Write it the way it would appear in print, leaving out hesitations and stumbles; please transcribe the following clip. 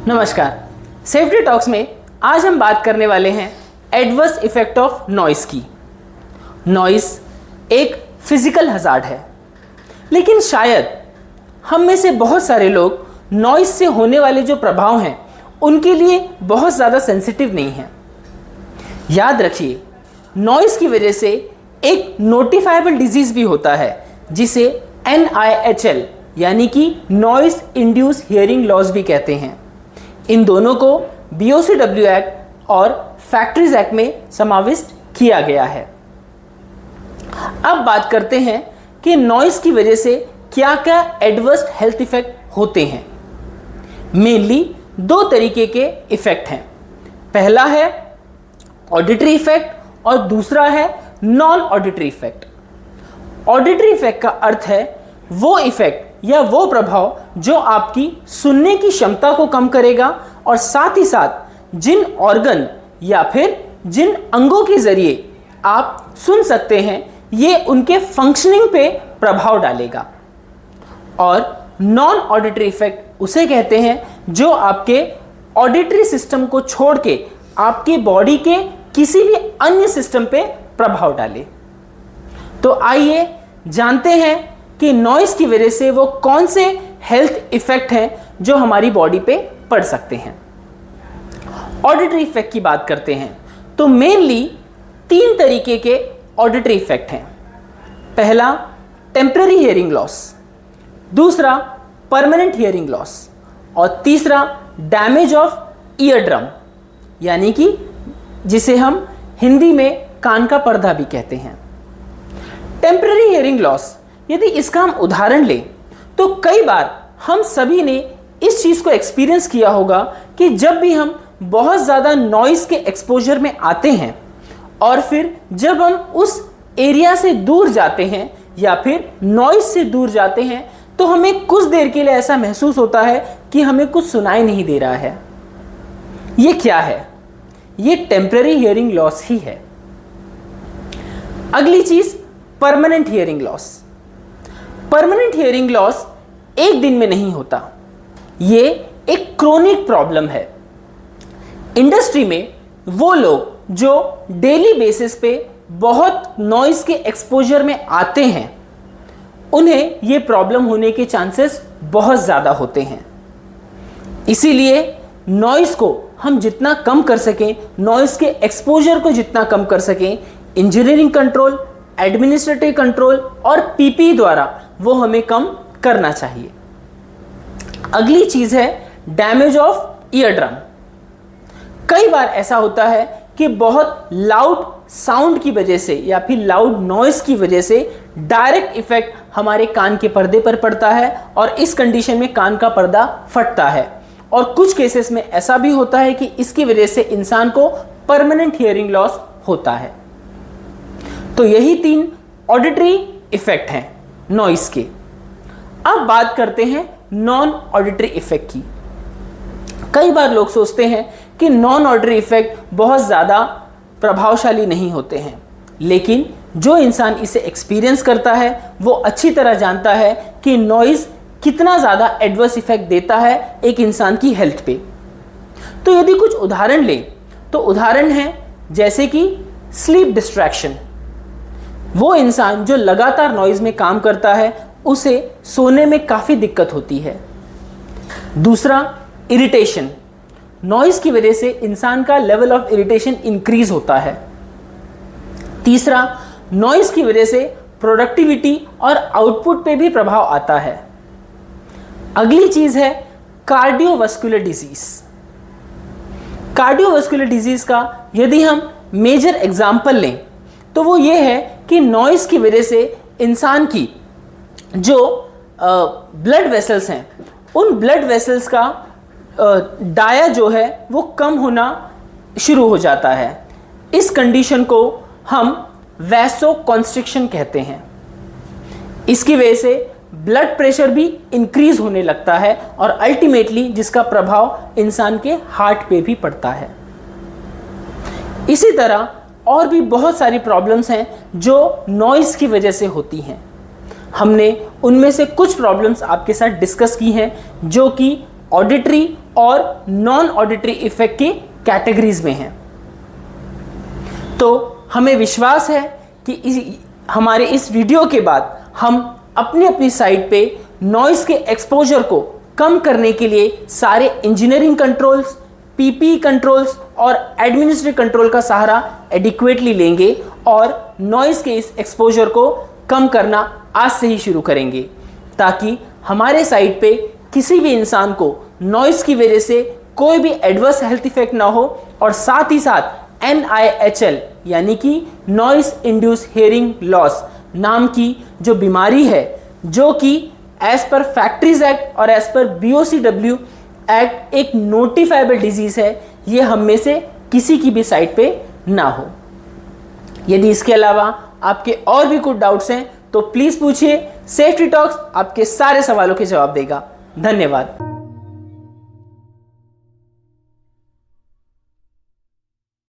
नमस्कार। Safety talks में आज हम बात करने वाले हैं एडवर्स इफेक्ट ऑफ नॉइस की। नॉइस एक फिजिकल हजार्ड है, लेकिन शायद हम में से बहुत सारे लोग नॉइस से होने वाले जो प्रभाव हैं उनके लिए बहुत ज़्यादा सेंसिटिव नहीं हैं। याद रखिए, नॉइस की वजह से एक नोटिफाइबल डिजीज़ भी होता है जिसे NIHL यानी कि नॉइस इंड्यूस हियरिंग लॉस भी कहते हैं। इन दोनों को BOCW एक्ट और फैक्ट्रीज एक्ट में समाविष्ट किया गया है। अब बात करते हैं कि नॉइस की वजह से क्या क्या एडवर्स हेल्थ इफेक्ट होते हैं। मेनली दो तरीके के इफेक्ट हैं। पहला है ऑडिटरी इफेक्ट और दूसरा है non auditory effect. Auditory effect का अर्थ है वो इफेक्ट या वो प्रभाव जो आपकी सुनने की क्षमता को कम करेगा और साथ ही साथ जिन ऑर्गन या फिर जिन अंगों के जरिए आप सुन सकते हैं ये उनके फंक्शनिंग पे प्रभाव डालेगा। और नॉन ऑडिटरी इफेक्ट उसे कहते हैं जो आपके ऑडिटरी सिस्टम को छोड़ के आपके बॉडी के किसी भी अन्य सिस्टम पे प्रभाव डाले। तो आइए जानते हैं कि नॉइस की वजह से वो कौन से हेल्थ इफेक्ट हैं जो हमारी बॉडी पे पड़ सकते हैं। ऑडिटरी इफेक्ट की बात करते हैं तो मेनली तीन तरीके के ऑडिटरी इफेक्ट हैं। पहला टेम्पररी हियरिंग लॉस, दूसरा परमानेंट हियरिंग लॉस और तीसरा डैमेज ऑफ ईयर ड्रम यानी कि जिसे हम हिंदी में कान का पर्दा भी कहते हैं। टेम्पररी हियरिंग लॉस, यदि इसका हम उदाहरण लें तो कई बार हम सभी ने इस चीज़ को एक्सपीरियंस किया होगा कि जब भी हम बहुत ज़्यादा नॉइस के एक्सपोजर में आते हैं और फिर जब हम उस एरिया से दूर जाते हैं या फिर नॉइस से दूर जाते हैं तो हमें कुछ देर के लिए ऐसा महसूस होता है कि हमें कुछ सुनाई नहीं दे रहा है। ये क्या है? ये टेम्पररी हियरिंग लॉस ही है। अगली चीज़ permanent hearing loss. Permanent hearing loss एक दिन में नहीं होता, ये एक क्रोनिक प्रॉब्लम है। इंडस्ट्री में वो लोग जो डेली बेसिस पे बहुत नॉइस के एक्सपोजर में आते हैं उन्हें ये प्रॉब्लम होने के चांसेस बहुत ज़्यादा होते हैं। इसीलिए नॉइस को हम जितना कम कर सकें, नॉइस के एक्सपोजर को जितना कम कर सकें, इंजीनियरिंग कंट्रोल, एडमिनिस्ट्रेटिव कंट्रोल और PPE द्वारा वो हमें कम करना चाहिए। अगली चीज़ है डैमेज ऑफ ईयर ड्रम। कई बार ऐसा होता है कि बहुत लाउड साउंड की वजह से या फिर लाउड नॉइस की वजह से डायरेक्ट इफेक्ट हमारे कान के पर्दे पर पड़ता है और इस कंडीशन में कान का पर्दा फटता है। और कुछ केसेस में ऐसा भी होता है कि इसकी वजह से इंसान को परमानेंट हियरिंग लॉस होता है। तो यही तीन ऑडिटरी इफेक्ट हैं नॉइस के। अब बात करते हैं नॉन ऑडिटरी इफेक्ट की। कई बार लोग सोचते हैं कि नॉन ऑडिटरी इफेक्ट बहुत ज़्यादा प्रभावशाली नहीं होते हैं, लेकिन जो इंसान इसे एक्सपीरियंस करता है वो अच्छी तरह जानता है कि नॉइस कितना ज़्यादा एडवर्स इफेक्ट देता है एक इंसान की हेल्थ पे। तो यदि कुछ उदाहरण लें तो उदाहरण है जैसे कि स्लीप डिस्ट्रैक्शन। वो इंसान जो लगातार नॉइज में काम करता है उसे सोने में काफ़ी दिक्कत होती है। दूसरा इरिटेशन, नॉइज की वजह से इंसान का लेवल ऑफ इरिटेशन इंक्रीज होता है। तीसरा, नॉइज की वजह से प्रोडक्टिविटी और आउटपुट पे भी प्रभाव आता है। अगली चीज़ है कार्डियोवास्कुलर डिजीज। कार्डियोवास्कुलर डिजीज का यदि हम मेजर एग्जाम्पल लें तो वो ये है कि नॉइस की वजह से इंसान की जो ब्लड वेसल्स हैं उन ब्लड वेसल्स का डाया जो है वो कम होना शुरू हो जाता है। इस कंडीशन को हम वैसोकॉन्स्ट्रिक्शन कहते हैं। इसकी वजह से ब्लड प्रेशर भी इंक्रीज होने लगता है और अल्टीमेटली जिसका प्रभाव इंसान के हार्ट पे भी पड़ता है। इसी तरह और भी बहुत सारी प्रॉब्लम्स हैं जो नॉइस की वजह से होती हैं। हमने उनमें से कुछ प्रॉब्लम्स आपके साथ डिस्कस की हैं जो कि ऑडिटरी और नॉन ऑडिटरी इफेक्ट की कैटेगरीज में हैं। तो हमें विश्वास है कि हमारे इस वीडियो के बाद हम अपनी अपनी साइट पे नॉइस के एक्सपोजर को कम करने के लिए सारे इंजीनियरिंग कंट्रोल्स, पीपी कंट्रोल्स और एडमिनिस्ट्रेटिव कंट्रोल का सहारा एडिक्वेटली लेंगे और नॉइस के इस एक्सपोजर को कम करना आज से ही शुरू करेंगे, ताकि हमारे साइट पे किसी भी इंसान को नॉइस की वजह से कोई भी एडवर्स हेल्थ इफेक्ट ना हो और साथ ही साथ NIHL यानी कि नॉइस इंड्यूस हियरिंग लॉस नाम की जो बीमारी है, जो कि एज पर फैक्ट्रीज एक्ट और एज पर BOCW एक्ट एक नोटिफाइबल डिजीज है, ये हम में से किसी की भी साइट पे ना हो। यदि इसके अलावा आपके और भी कुछ डाउट्स हैं तो प्लीज पूछिए। सेफ्टी टॉक्स आपके सारे सवालों के जवाब देगा। धन्यवाद।